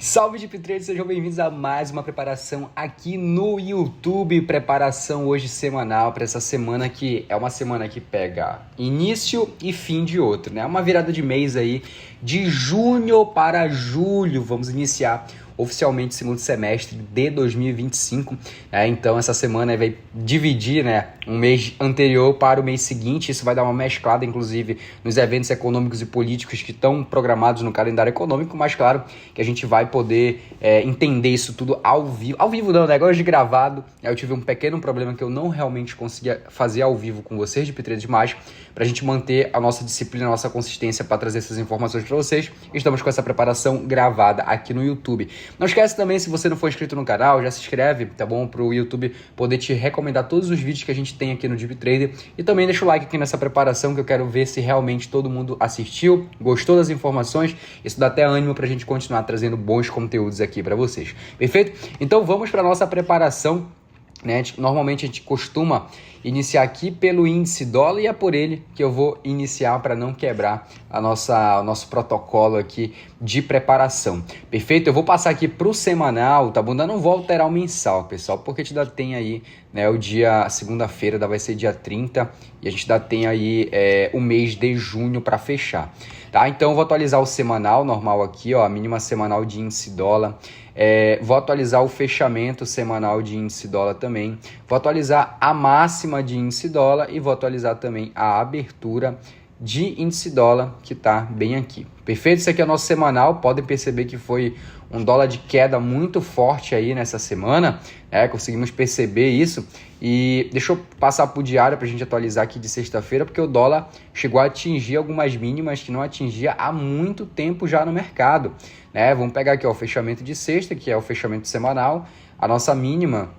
Salve DipTrader, sejam bem-vindos a mais uma preparação aqui no YouTube. Preparação hoje semanal para essa semana que é uma semana que pega início e fim de outro, né? Uma virada de mês aí de junho para julho. Vamos iniciar oficialmente o segundo semestre de 2025, né? Então essa semana vai dividir, né, um mês anterior para o mês seguinte. Isso vai dar uma mesclada, inclusive, nos eventos econômicos e políticos que estão programados no calendário econômico, mas claro que a gente vai poder entender isso tudo ao vivo. Ao vivo não, né? Agora de gravado. Eu tive um pequeno problema que eu não realmente conseguia fazer ao vivo com vocês de DipTrader demais, para a gente manter a nossa disciplina, a nossa consistência para trazer essas informações para vocês. Estamos com essa preparação gravada aqui no YouTube. Não esquece também, se você não for inscrito no canal, já se inscreve, tá bom? Para o YouTube poder te recomendar todos os vídeos que a gente tem aqui no DipTrader. E também deixa o like aqui nessa preparação, que eu quero ver se realmente todo mundo assistiu, gostou das informações. Isso dá até ânimo para a gente continuar trazendo bons conteúdos aqui para vocês. Perfeito? Então vamos para a nossa preparação, né? Normalmente a gente costuma iniciar aqui pelo índice dólar e é por ele que eu vou iniciar para não quebrar o nosso protocolo aqui de preparação. Perfeito? Eu vou passar aqui para o semanal, tá bom? Eu não vou alterar o mensal, pessoal, porque a gente ainda tem aí, né, o dia, segunda-feira vai ser dia 30 e a gente ainda tem aí o mês de junho para fechar. Tá? Então eu vou atualizar o semanal normal aqui, ó, a mínima semanal de índice dólar. Vou atualizar o fechamento semanal de índice dólar também. Vou atualizar a máxima de índice dólar e vou atualizar também a abertura de índice dólar, que está bem aqui. Perfeito? Isso aqui é o nosso semanal. Podem perceber que foi um dólar de queda muito forte aí nessa semana, né? Conseguimos perceber isso. E deixa eu passar para o diário para a gente atualizar aqui de sexta-feira, porque o dólar chegou a atingir algumas mínimas que não atingia há muito tempo já no mercado, né? Vamos pegar aqui, ó, o fechamento de sexta, que é o fechamento semanal, a nossa mínima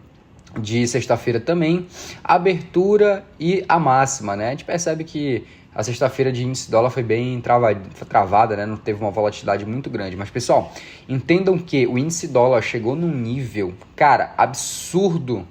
de sexta-feira também, a abertura e a máxima, né? A gente percebe que a sexta-feira de índice dólar foi bem travada, né? Não teve uma volatilidade muito grande. Mas, pessoal, entendam que o índice dólar chegou num nível, cara, absurdo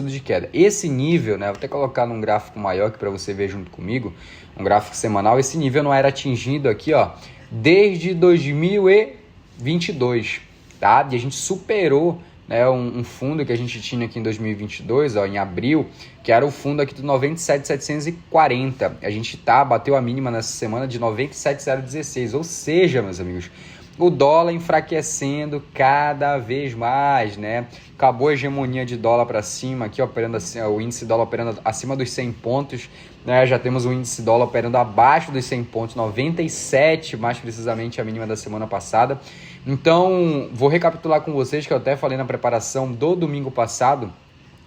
de queda. Esse nível, né? Vou até colocar num gráfico maior aqui para você ver junto comigo, um gráfico semanal. Esse nível não era atingido aqui, ó, desde 2022, tá? E a gente superou, né, um fundo que a gente tinha aqui em 2022, ó, em abril, que era o fundo aqui do 97.740. A gente bateu a mínima nessa semana de 97.016, ou seja, meus amigos, o dólar enfraquecendo cada vez mais, né? Acabou a hegemonia de dólar para cima, aqui operando assim, o índice dólar operando acima dos 100 pontos, né? Já temos o índice dólar operando abaixo dos 100 pontos, 97 mais precisamente a mínima da semana passada. Então, vou recapitular com vocês que eu até falei na preparação do domingo passado,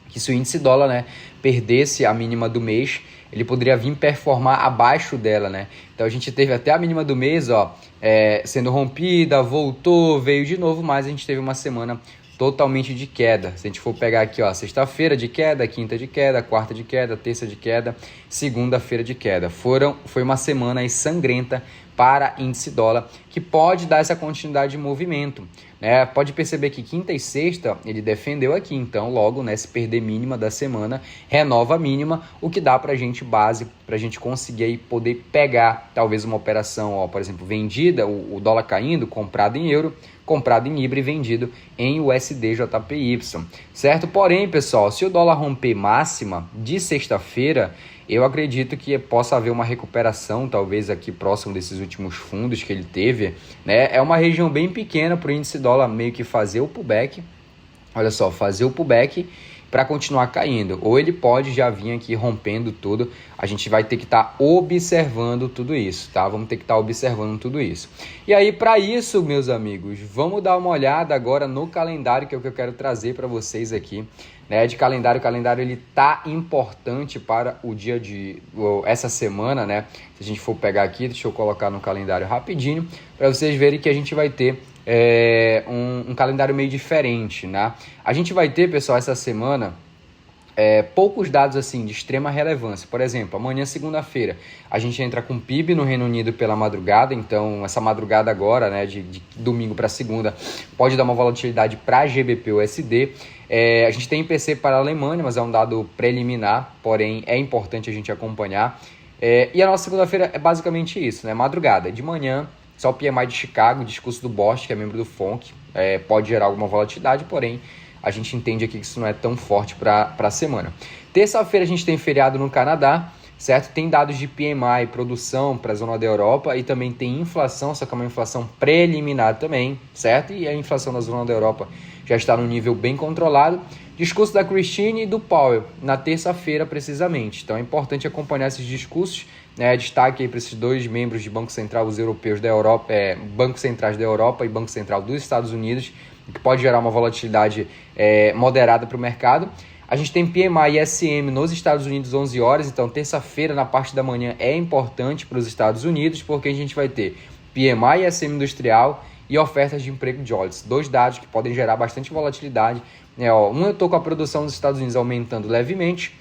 que se o índice dólar, né, perdesse a mínima do mês, ele poderia vir performar abaixo dela, né? Então a gente teve até a mínima do mês, ó, sendo rompida, voltou, veio de novo, mas a gente teve uma semana totalmente de queda. Se a gente for pegar aqui, ó, sexta-feira de queda, quinta de queda, quarta de queda, terça de queda, segunda-feira de queda. Foi uma semana aí sangrenta para índice dólar, que pode dar essa continuidade de movimento, né? Pode perceber que quinta e sexta ele defendeu aqui, então logo, né, se perder mínima da semana, renova a mínima, o que dá para a gente base, para a gente conseguir aí poder pegar talvez uma operação, ó, por exemplo, vendida, o dólar caindo, comprado em euro, comprado em Libra e vendido em USD JPY, certo? Porém, pessoal, se o dólar romper máxima de sexta-feira, eu acredito que possa haver uma recuperação, talvez aqui próximo desses últimos fundos que ele teve, né? É uma região bem pequena para o índice dólar meio que fazer o pullback, olha só, fazer o pullback para continuar caindo, ou ele pode já vir aqui rompendo tudo. A gente vai ter que estar observando tudo isso, tá? Vamos ter que estar observando tudo isso. E aí, para isso, meus amigos, vamos dar uma olhada agora no calendário, que é o que eu quero trazer para vocês aqui, né? De calendário, o calendário ele tá importante para o dia de essa semana, né? Se a gente for pegar aqui, deixa eu colocar no calendário rapidinho, para vocês verem que a gente vai ter um calendário meio diferente, né? A gente vai ter, pessoal, essa semana poucos dados assim de extrema relevância. Por exemplo, amanhã, segunda-feira, a gente entra com PIB no Reino Unido pela madrugada. Então, essa madrugada agora, né, de domingo para segunda, pode dar uma volatilidade para GBP/USD. A gente tem IPC para a Alemanha, mas é um dado preliminar, porém é importante a gente acompanhar. E a nossa segunda-feira é basicamente isso, né? Madrugada. De manhã Só o PMI de Chicago, o discurso do Bosch, que é membro do FONC, pode gerar alguma volatilidade, porém a gente entende aqui que isso não é tão forte para a semana. Terça-feira a gente tem feriado no Canadá, certo? Tem dados de PMI, produção para a zona da Europa e também tem inflação, só que é uma inflação preliminar também, certo? E a inflação da zona da Europa já está num nível bem controlado. Discurso da Christine e do Powell, na terça-feira precisamente. Então é importante acompanhar esses discursos, né? Destaque aí para esses dois membros de Banco Central, os europeus da Europa, Bancos Centrais da Europa e Banco Central dos Estados Unidos, que pode gerar uma volatilidade moderada para o mercado. A gente tem PMI e SM nos Estados Unidos 11 horas, então terça-feira na parte da manhã é importante para os Estados Unidos, porque a gente vai ter PMI e SM industrial e ofertas de emprego de Jobs, dois dados que podem gerar bastante volatilidade. Eu estou com a produção dos Estados Unidos aumentando levemente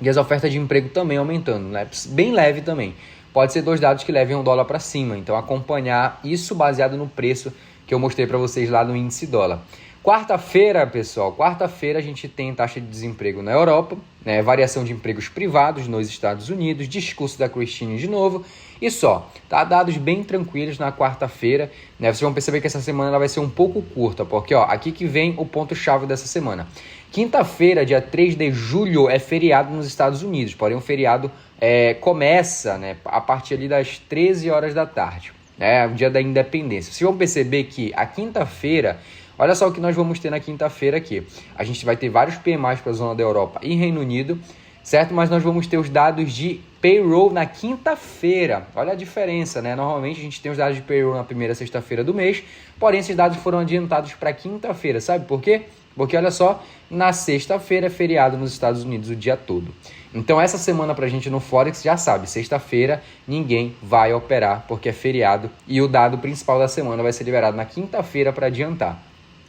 e as ofertas de emprego também aumentando, né? Bem leve também. Pode ser dois dados que levem o dólar para cima, então acompanhar isso baseado no preço que eu mostrei para vocês lá no índice dólar. Quarta-feira, pessoal, quarta-feira a gente tem taxa de desemprego na Europa, né, variação de empregos privados nos Estados Unidos, discurso da Christine de novo e só. Tá? Dados bem tranquilos na quarta-feira, né? Vocês vão perceber que essa semana ela vai ser um pouco curta, porque aqui que vem o ponto-chave dessa semana. Quinta-feira, dia 3 de julho, é feriado nos Estados Unidos, porém o feriado começa, né, a partir ali das 13 horas da tarde, né, o dia da independência. Vocês vão perceber que a quinta-feira, olha só o que nós vamos ter na quinta-feira aqui. A gente vai ter vários PMIs para a zona da Europa e Reino Unido, certo? Mas nós vamos ter os dados de payroll na quinta-feira. Olha a diferença, né? Normalmente a gente tem os dados de payroll na primeira sexta-feira do mês, porém esses dados foram adiantados para quinta-feira. Sabe por quê? Porque olha só, na sexta-feira é feriado nos Estados Unidos o dia todo. Então essa semana pra gente no Forex já sabe, sexta-feira ninguém vai operar porque é feriado e o dado principal da semana vai ser liberado na quinta-feira para adiantar.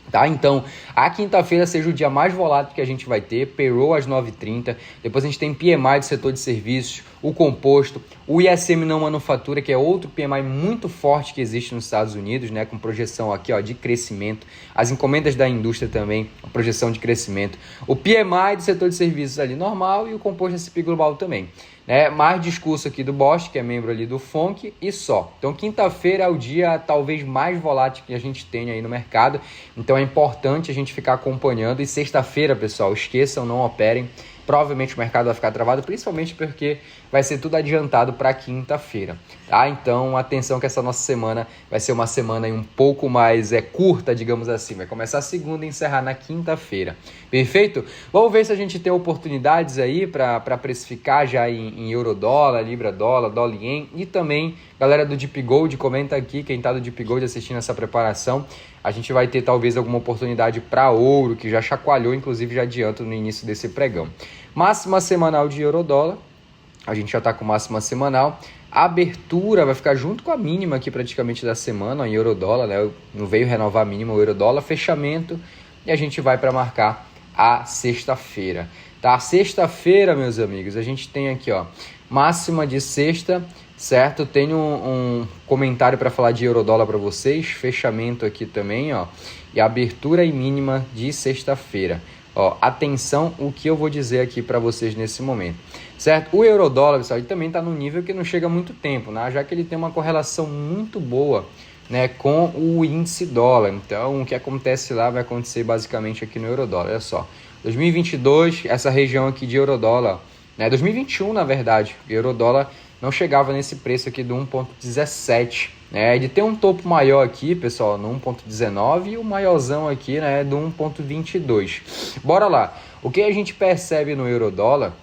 Tá? Então, a quinta-feira seja o dia mais volátil que a gente vai ter, payroll às 9h30, depois a gente tem PMI do setor de serviços, o composto, o ISM não manufatura, que é outro PMI muito forte que existe nos Estados Unidos, né, com projeção aqui de crescimento, as encomendas da indústria também, a projeção de crescimento, o PMI do setor de serviços ali normal e o composto S&P Global também. Mais discurso aqui do Bosch, que é membro ali do FONC, e só. Então, quinta-feira é o dia talvez mais volátil que a gente tem aí no mercado. Então, é importante a gente ficar acompanhando. E sexta-feira, pessoal, esqueçam, não operem. Provavelmente o mercado vai ficar travado, principalmente porque vai ser tudo adiantado para quinta-feira, tá? Então, atenção que essa nossa semana vai ser uma semana um pouco mais curta, digamos assim. Vai começar a segunda e encerrar na quinta-feira. Perfeito? Vamos ver se a gente tem oportunidades aí para precificar já em euro-dólar, libra-dólar, dólar-ien e também, galera do Deep Gold, comenta aqui, quem tá do Deep Gold assistindo essa preparação. A gente vai ter talvez alguma oportunidade para ouro, que já chacoalhou, inclusive já adianto no início desse pregão. Máxima semanal de euro-dólar, a gente já está com máxima semanal. A abertura vai ficar junto com a mínima aqui praticamente da semana, em euro-dólar, né? Não veio renovar a mínima o euro-dólar, fechamento, e a gente vai para marcar a sexta-feira. Tá? Sexta-feira, meus amigos, a gente tem aqui, máxima de sexta, certo? Tenho um comentário para falar de euro-dólar para vocês, fechamento aqui também, e abertura e mínima de sexta-feira. Atenção o que eu vou dizer aqui para vocês nesse momento, certo? O euro-dólar, pessoal, ele também está num nível que não chega há muito tempo, né? Já que ele tem uma correlação muito boa, né, com o índice dólar. Então, o que acontece lá vai acontecer basicamente aqui no euro-dólar. Olha só, 2022, essa região aqui de euro-dólar, né? 2021, na verdade, o euro-dólar não chegava nesse preço aqui do 1,17, né? Ele tem um topo maior aqui, pessoal, no 1,19 e o maiorzão aqui, né, do 1,22. Bora lá. O que a gente percebe no euro-dólar,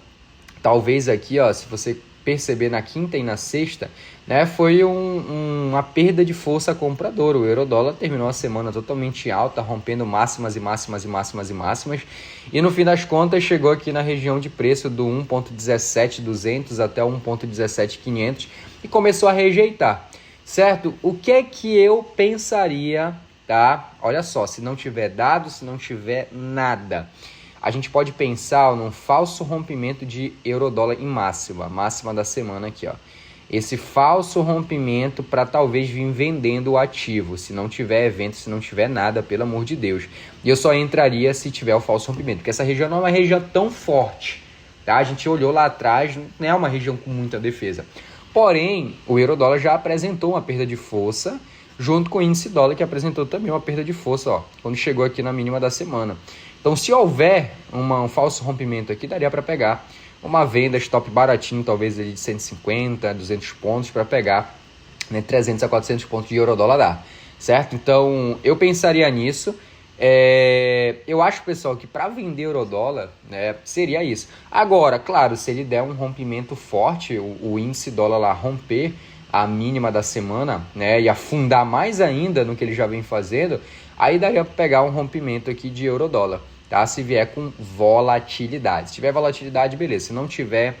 talvez aqui, se você perceber na quinta e na sexta, né, foi uma perda de força compradora. O euro-dólar terminou a semana totalmente alta, rompendo máximas e máximas e máximas e máximas, e no fim das contas chegou aqui na região de preço do 1,17200 até 1,17500 e começou a rejeitar, certo? O que é que eu pensaria, tá? Olha só, se não tiver dado, se não tiver nada, a gente pode pensar num falso rompimento de euro-dólar em máxima da semana aqui, Esse falso rompimento para talvez vir vendendo o ativo, se não tiver evento, se não tiver nada, pelo amor de Deus. E eu só entraria se tiver o falso rompimento, porque essa região não é uma região tão forte, tá? A gente olhou lá atrás, não é uma região com muita defesa. Porém, o euro-dólar já apresentou uma perda de força, junto com o índice dólar, que apresentou também uma perda de força, ó, quando chegou aqui na mínima da semana. Então, se houver um falso rompimento aqui, daria para pegar uma venda stop baratinho, talvez ali de 150, 200 pontos, para pegar, né, 300 a 400 pontos de euro-dólar dá, certo? Então, eu pensaria nisso. Eu acho, pessoal, que para vender euro-dólar, né, seria isso. Agora, claro, se ele der um rompimento forte, o índice dólar lá romper a mínima da semana, né, e afundar mais ainda no que ele já vem fazendo, aí daria para pegar um rompimento aqui de euro-dólar, tá? Se vier com volatilidade. Se tiver volatilidade, beleza. Se não tiver,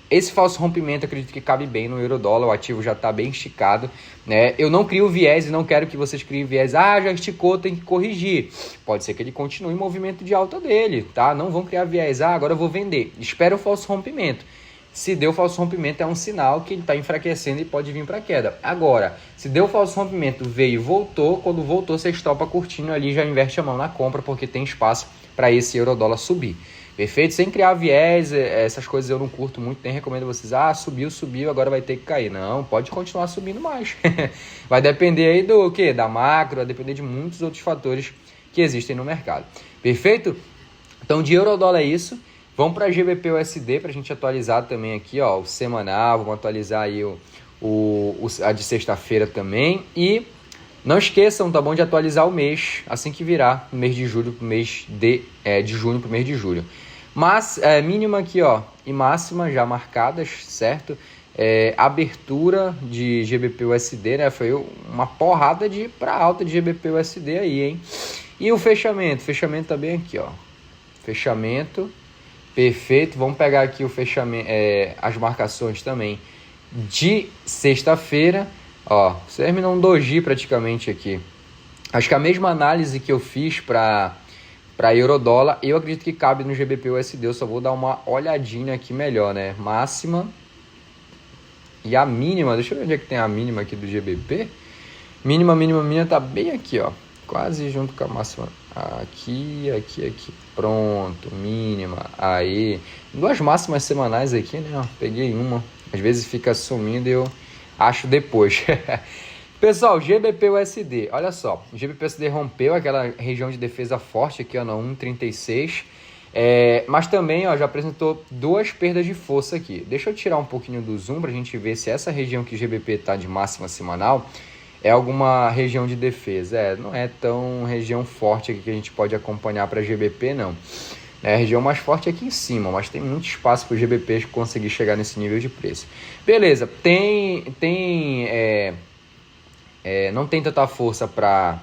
esse falso rompimento, acredito que cabe bem no euro-dólar, o ativo já está bem esticado, né? Eu não crio viés e não quero que vocês criem viés. Já esticou, tem que corrigir. Pode ser que ele continue em movimento de alta dele, tá? Não vão criar viés. Agora eu vou vender. Espera o falso rompimento. Se deu falso rompimento, é um sinal que ele está enfraquecendo e pode vir para queda. Agora, se deu falso rompimento, veio e voltou, quando voltou, você estopa curtinho ali, já inverte a mão na compra, porque tem espaço para esse euro-dólar subir. Perfeito? Sem criar viés, essas coisas eu não curto muito, nem recomendo vocês, subiu, agora vai ter que cair. Não, pode continuar subindo mais. Vai depender aí do quê? Da macro, vai depender de muitos outros fatores que existem no mercado. Perfeito? Então, de euro-dólar é isso. Vamos para GBP-USD para a gente atualizar também aqui, ó, o semanal, vamos atualizar aí a de sexta-feira também. E não esqueçam, tá bom, de atualizar o mês, assim que virar, no mês de julho para o mês de junho para o mês de julho. Mas mínima aqui, ó, e máxima já marcadas, certo? Abertura de GBP-USD, né? Foi uma porrada para alta de GBP-USD aí, hein? E o fechamento? Fechamento tá bem aqui, ó. Fechamento. Perfeito, vamos pegar aqui o fechamento, as marcações também de sexta-feira. Ó, terminou um doji praticamente aqui. Acho que a mesma análise que eu fiz para euro-dólar, eu acredito que cabe no GBP-USD. Eu só vou dar uma olhadinha aqui melhor, né? Máxima e a mínima. Deixa eu ver onde é que tem a mínima aqui do GBP. Mínima tá bem aqui, ó. Quase junto com a máxima. Aqui. Pronto, mínima. Aí. Duas máximas semanais aqui, né? Ó, peguei uma. Às vezes fica sumindo e eu acho depois. Pessoal, GBP-USD. Olha só. O GBP-USD rompeu aquela região de defesa forte aqui, ó, no 1,36. Mas também, ó, já apresentou duas perdas de força aqui. Deixa eu tirar um pouquinho do zoom para a gente ver se essa região que o GBP está de máxima semanal é alguma região de defesa. Não é tão região forte aqui que a gente pode acompanhar para GBP, não. A região mais forte é aqui em cima, mas tem muito espaço para o GBP conseguir chegar nesse nível de preço. Beleza, não tem tanta força para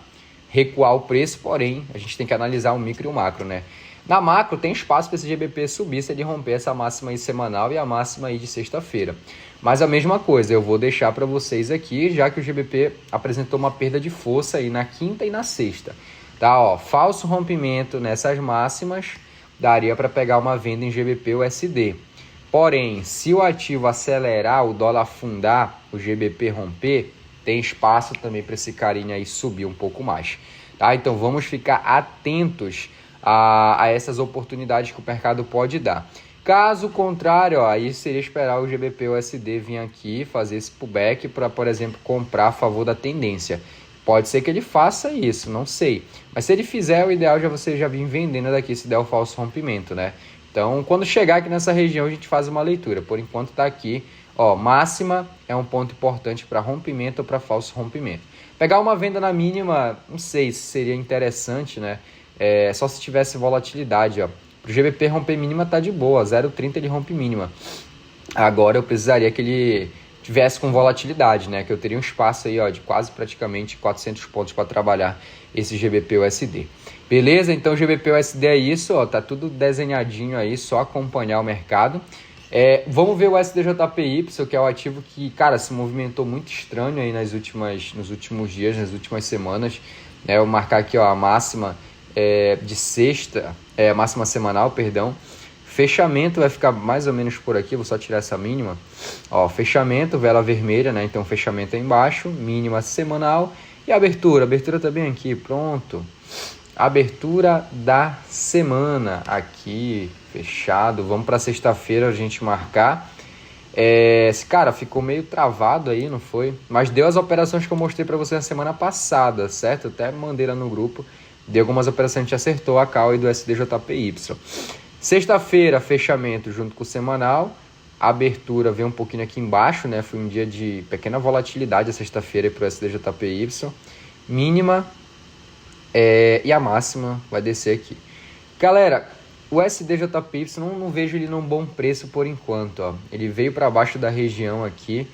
recuar o preço, porém, a gente tem que analisar o micro e o macro, né? Na macro, tem espaço para esse GBP subir se ele romper essa máxima aí semanal e a máxima aí de sexta-feira. Mas a mesma coisa, eu vou deixar para vocês aqui, já que o GBP apresentou uma perda de força aí na quinta e na sexta. Tá, ó, falso rompimento nessas máximas, daria para pegar uma venda em GBP-USD. Porém, se o ativo acelerar, o dólar afundar, o GBP romper, tem espaço também para esse carinha aí subir um pouco mais. Tá? Então vamos ficar atentos a essas oportunidades que o mercado pode dar. Caso contrário, ó, aí seria esperar o GBP-USD vir aqui fazer esse pullback para, por exemplo, comprar a favor da tendência. Pode ser que ele faça isso, não sei. Mas se ele fizer, o ideal é você já vir vendendo daqui se der o falso rompimento, né? Então, quando chegar aqui nessa região, a gente faz uma leitura. Por enquanto está aqui, ó, máxima é um ponto importante para rompimento ou para falso rompimento. Pegar uma venda na mínima, não sei se seria interessante, né? Só se tivesse volatilidade, ó. Para o GBP romper mínima tá de boa, 0,30 ele rompe mínima. Agora eu precisaria que ele tivesse com volatilidade, né? Que eu teria um espaço aí, ó, de quase praticamente 400 pontos para trabalhar esse GBP-USD. Beleza? Então o GBP-USD é isso, ó, tá tudo desenhadinho aí, só acompanhar o mercado. Vamos ver o SDJPY, que é o ativo que, cara, se movimentou muito estranho aí nos últimos dias, nas últimas semanas. Eu vou marcar aqui, ó, a máxima de sexta, máxima semanal, perdão. Fechamento vai ficar mais ou menos por aqui, vou só tirar essa mínima. Ó, fechamento, vela vermelha, né? Então fechamento é embaixo, mínima semanal. E abertura tá bem aqui, pronto. Abertura da semana aqui, fechado. Vamos para sexta-feira a gente marcar. Cara, ficou meio travado aí, não foi? Mas deu as operações que eu mostrei para você na semana passada, certo? Eu até mandei lá no grupo. Deu algumas operações, a gente acertou a call e do SDJPY. Sexta-feira, fechamento junto com o semanal. A abertura veio um pouquinho aqui embaixo, né? Foi um dia de pequena volatilidade a sexta-feira para o SDJPY. Mínima e a máxima vai descer aqui. Galera, o SDJPY não vejo ele num bom preço por enquanto. Ó. Ele veio para baixo da região aqui,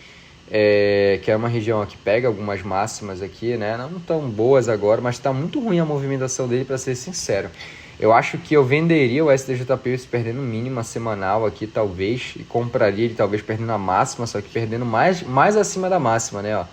que é uma região que pega algumas máximas aqui, né? Não tão boas agora, mas está muito ruim a movimentação dele, para ser sincero. Eu acho que eu venderia o SDJPY perdendo mínima semanal aqui, talvez, e compraria ele talvez perdendo a máxima, só que perdendo mais acima da máxima, né? Ó.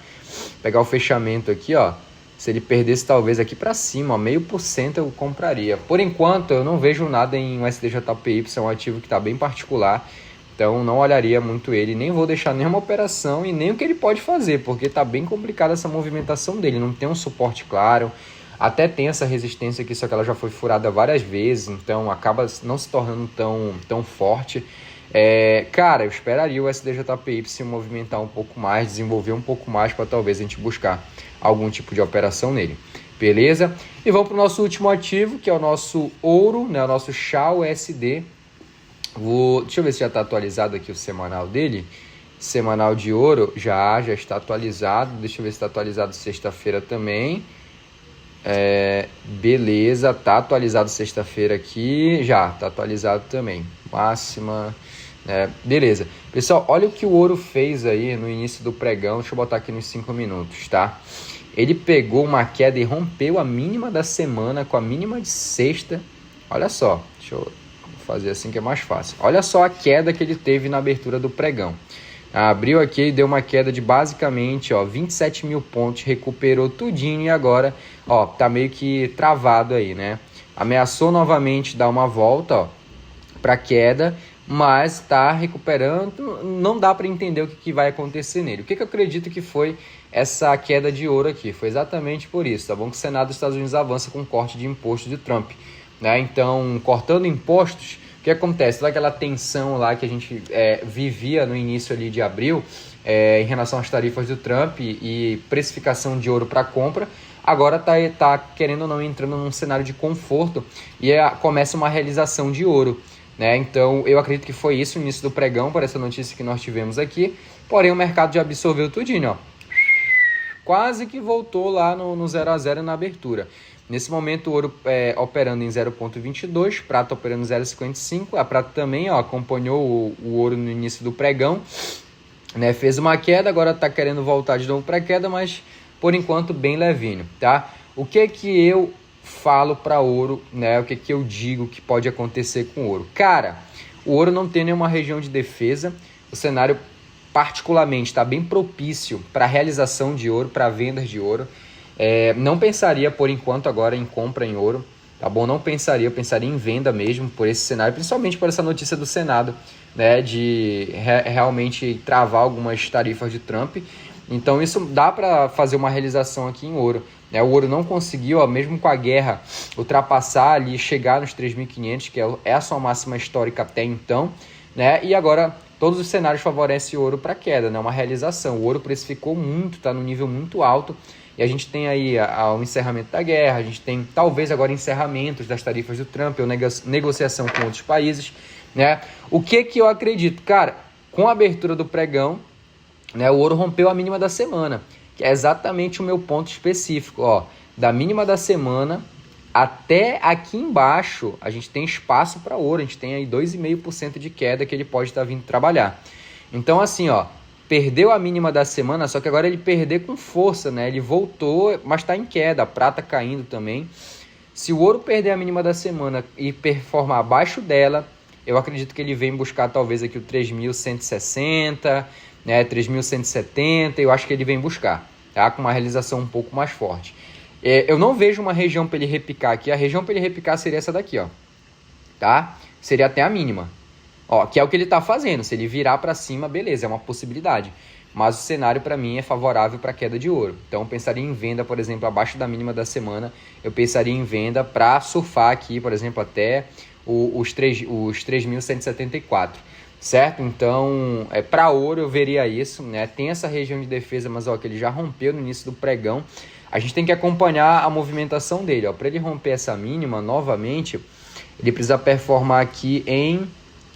Pegar o fechamento aqui, ó. Se ele perdesse talvez aqui para cima, 0,5% eu compraria. Por enquanto, eu não vejo nada em um SDJPY, é um ativo que está bem particular. Então, não olharia muito ele, nem vou deixar nenhuma operação e nem o que ele pode fazer, porque está bem complicada essa movimentação dele. Não tem um suporte claro, até tem essa resistência aqui, só que ela já foi furada várias vezes, então acaba não se tornando tão forte. Cara, eu esperaria o SDJPY se movimentar um pouco mais, desenvolver um pouco mais para talvez a gente buscar algum tipo de operação nele, beleza? E vamos para o nosso último ativo, que é o nosso ouro, né? O nosso XAUSD. Deixa eu ver se já está atualizado aqui o semanal dele. Semanal de ouro já está atualizado. Deixa eu ver se está atualizado sexta-feira também. Beleza, tá atualizado sexta-feira aqui. Já está atualizado também. Máxima. Beleza. Pessoal, olha o que o ouro fez aí no início do pregão. Deixa eu botar aqui nos 5 minutos, tá? Ele pegou uma queda e rompeu a mínima da semana com a mínima de sexta. Olha só, deixa eu fazer assim que é mais fácil. Olha só a queda que ele teve na abertura do pregão. Abriu aqui e deu uma queda de basicamente 27 mil pontos, recuperou tudinho e agora tá meio que travado aí, né? Ameaçou novamente dar uma volta para queda, mas está recuperando, não dá para entender o que vai acontecer nele. O que eu acredito que foi essa queda de ouro aqui? Foi exatamente por isso, tá bom? Que o Senado dos Estados Unidos avança com o corte de imposto de Trump, né? Então, cortando impostos, o que acontece? Toda aquela tensão lá que a gente vivia no início ali de abril, em relação às tarifas do Trump e precificação de ouro para compra, agora tá querendo ou não entrando num cenário de conforto e começa uma realização de ouro, né? Então, eu acredito que foi isso no início do pregão, por essa notícia que nós tivemos aqui. Porém, o mercado já absorveu tudinho, ó. Quase que voltou lá no 0 a 0 na abertura. Nesse momento, o ouro operando em 0,22, prata operando em 0,55. A prata também acompanhou o ouro no início do pregão, né? Fez uma queda, agora está querendo voltar de novo para a queda, mas por enquanto bem levinho, tá? O que eu falo para ouro, né? O que eu digo que pode acontecer com o ouro? Cara, o ouro não tem nenhuma região de defesa, o cenário particularmente está bem propício para a realização de ouro, para vendas de ouro. Não pensaria por enquanto agora em compra em ouro, tá bom? Não pensaria, eu pensaria em venda mesmo por esse cenário, principalmente por essa notícia do Senado, né? De realmente travar algumas tarifas de Trump. Então isso dá para fazer uma realização aqui em ouro, né? O ouro não conseguiu, mesmo com a guerra, ultrapassar ali, chegar nos 3.500, que é a sua máxima histórica até então, né? E agora todos os cenários favorecem o ouro para queda, né? Uma realização. O ouro precificou muito, está no nível muito alto. E a gente tem aí o encerramento da guerra, a gente tem talvez agora encerramentos das tarifas do Trump, ou negociação com outros países, né? O que eu acredito? Cara, com a abertura do pregão, né, o ouro rompeu a mínima da semana, que é exatamente o meu ponto específico. Da mínima da semana até aqui embaixo, a gente tem espaço para ouro, a gente tem aí 2,5% de queda que ele pode estar vindo trabalhar. Então, assim, perdeu a mínima da semana, só que agora ele perdeu com força, né? Ele voltou, mas está em queda, a prata caindo também. Se o ouro perder a mínima da semana e performar abaixo dela, eu acredito que ele vem buscar talvez aqui o 3.160, né? 3.170, eu acho que ele vem buscar, tá? Com uma realização um pouco mais forte. Eu não vejo uma região para ele repicar aqui. A região para ele repicar seria essa daqui, tá? Seria até a mínima. Que é o que ele está fazendo. Se ele virar para cima, beleza, é uma possibilidade. Mas o cenário para mim é favorável para a queda de ouro. Então eu pensaria em venda, por exemplo, abaixo da mínima da semana. Eu pensaria em venda para surfar aqui, por exemplo, até os 3.174. certo? Então, para ouro eu veria isso, né? Tem essa região de defesa, mas ó, que ele já rompeu no início do pregão. A gente tem que acompanhar a movimentação dele, ó. Para ele romper essa mínima novamente, ele precisa performar aqui em,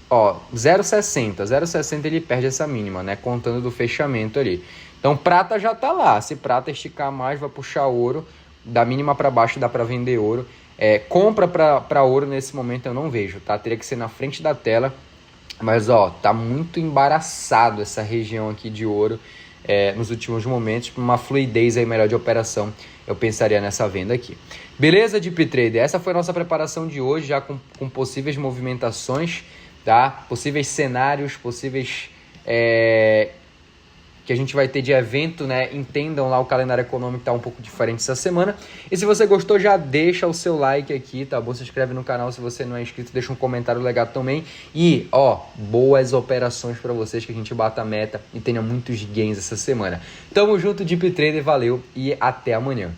ó, 0,60. 0,60 ele perde essa mínima, né? Contando do fechamento ali. Então, prata já tá lá. Se prata esticar mais, vai puxar ouro. Da mínima para baixo dá para vender ouro. Compra para ouro nesse momento eu não vejo, tá? Teria que ser na frente da tela. Mas, ó, tá muito embaraçado essa região aqui de ouro nos últimos momentos. Para uma fluidez aí melhor de operação, eu pensaria nessa venda aqui. Beleza, Deep Trader? Essa foi a nossa preparação de hoje, já com possíveis movimentações, tá? Possíveis cenários, possíveis que a gente vai ter de evento, né? Entendam lá, o calendário econômico tá um pouco diferente essa semana. E se você gostou, já deixa o seu like aqui, tá bom? Se inscreve no canal se você não é inscrito, deixa um comentário legal também. E, ó, boas operações para vocês, que a gente bata a meta e tenha muitos gains essa semana. Tamo junto, Deep Trader, valeu e até amanhã.